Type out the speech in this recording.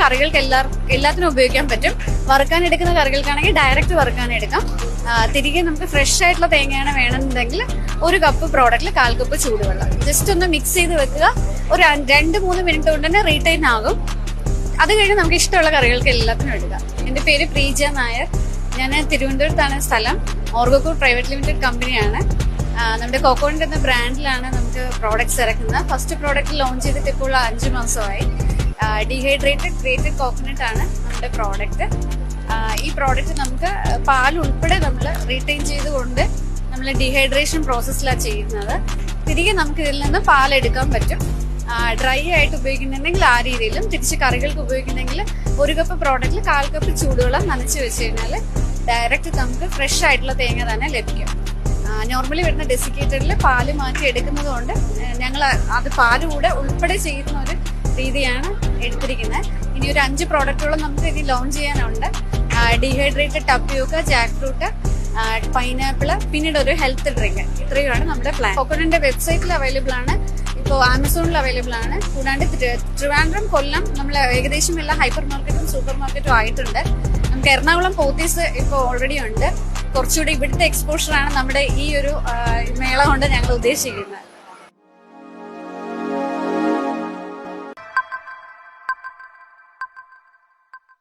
കറികൾക്ക് എല്ലാത്തിനും ഉപയോഗിക്കാൻ പറ്റും. വറുക്കാൻ എടുക്കുന്ന കറികൾക്കാണെങ്കിൽ ഡയറക്റ്റ് വറുക്കാൻ എടുക്കാം. തിരികെ നമുക്ക് ഫ്രഷ് ആയിട്ടുള്ള തേങ്ങയാണ് വേണമെന്നുണ്ടെങ്കിൽ 1 കപ്പ് പ്രോഡക്റ്റിൽ 1/4 കപ്പ് ചൂടുവെള്ളം ജസ്റ്റ് ഒന്ന് മിക്സ് ചെയ്ത് വെക്കുക. ഒരു 2-3 മിനിറ്റ് കൊണ്ട് തന്നെ റീടൈൻ ആകും. അത് കഴിഞ്ഞ് നമുക്ക് ഇഷ്ടമുള്ള കറികൾക്ക് എല്ലാത്തിനും എടുക്കാം. എൻ്റെ പേര് പ്രീജ നായർ. ഞാൻ തിരുവനന്തപുരത്താണ് സ്ഥലം. ഓർഗോക്കൂർ പ്രൈവറ്റ് ലിമിറ്റഡ് കമ്പനിയാണ്. നമ്മുടെ കോക്കോണിന്റെ എന്ന ബ്രാൻഡിലാണ് നമുക്ക് പ്രോഡക്ട്സ് ഇറക്കുന്നത്. ഫസ്റ്റ് പ്രോഡക്റ്റ് ലോഞ്ച് ചെയ്തിട്ട് ഇപ്പോൾ 5 മാസമായി. ഡീഹൈഡ്രേറ്റഡ് ഗ്രേറ്റഡ് കോക്കനട്ട് ആണ് നമ്മുടെ പ്രോഡക്റ്റ്. ഈ പ്രോഡക്റ്റ് നമുക്ക് പാൽ ഉൾപ്പെടെ നമ്മൾ റീറ്റെയിൻ ചെയ്തുകൊണ്ട് നമ്മൾ ഡീഹൈഡ്രേഷൻ പ്രോസസ്സിലാണ് ചെയ്യുന്നത്. തിരികെ നമുക്ക് ഇതിൽ നിന്ന് പാലെടുക്കാൻ പറ്റും. ഡ്രൈ ആയിട്ട് ഉപയോഗിക്കുന്നുണ്ടെങ്കിൽ ആ രീതിയിലും, തിരിച്ച് കറികൾക്ക് ഉപയോഗിക്കുന്നെങ്കിൽ 1 കപ്പ് പ്രോഡക്റ്റിൽ 1/4 കപ്പ് ചൂടുവെള്ളം നനച്ച് വെച്ച് കഴിഞ്ഞാൽ ഡയറക്റ്റ് നമുക്ക് ഫ്രഷ് ആയിട്ടുള്ള തേങ്ങ തന്നെ ലഭിക്കും. നോർമലി വരുന്ന ഡെസിക്കേറ്റഡിൽ പാല് മാറ്റി എടുക്കുന്നത് കൊണ്ട് ഞങ്ങൾ അത് പാല് കൂടെ ഉൾപ്പെടെ ചെയ്യുന്ന ഒരു രീതിയാണ് എടുത്തിരിക്കുന്നത്. ഇനി ഒരു 5 പ്രോഡക്റ്റുകളും നമുക്ക് ഇനി ലോഞ്ച് ചെയ്യാനുണ്ട്. ഡീഹൈഡ്രേറ്റഡ് ടപ്പിയോക്ക, ജാക്ക് ഫ്രൂട്ട്, പൈനാപ്പിള്, പിന്നീട് ഒരു ഹെൽത്ത് ഡ്രിങ്ക്. ഇത്രയുമാണ് നമ്മുടെ പ്ലാൻ. കോക്കോണിന്റെ വെബ്സൈറ്റിൽ അവൈലബിൾ ആണ്, ഇപ്പോൾ ആമസോണിൽ അവൈലബിൾ ആണ്. കൂടാണ്ട് ട്രിവാൻഡ്രം, കൊല്ലം നമ്മൾ ഏകദേശം എല്ലാ ഹൈപ്പർ മാർക്കറ്റും സൂപ്പർ മാർക്കറ്റും ആയിട്ടുണ്ട്. നമുക്ക് എറണാകുളം പോത്തീസ് ഇപ്പോൾ ഓൾറെഡി ഉണ്ട്. കുറച്ചുകൂടി ഇവിടുത്തെ എക്സ്പോഷറാണ് നമ്മുടെ ഈ ഒരു മേള കൊണ്ട് ഞങ്ങൾ ഉദ്ദേശിക്കുന്നത്.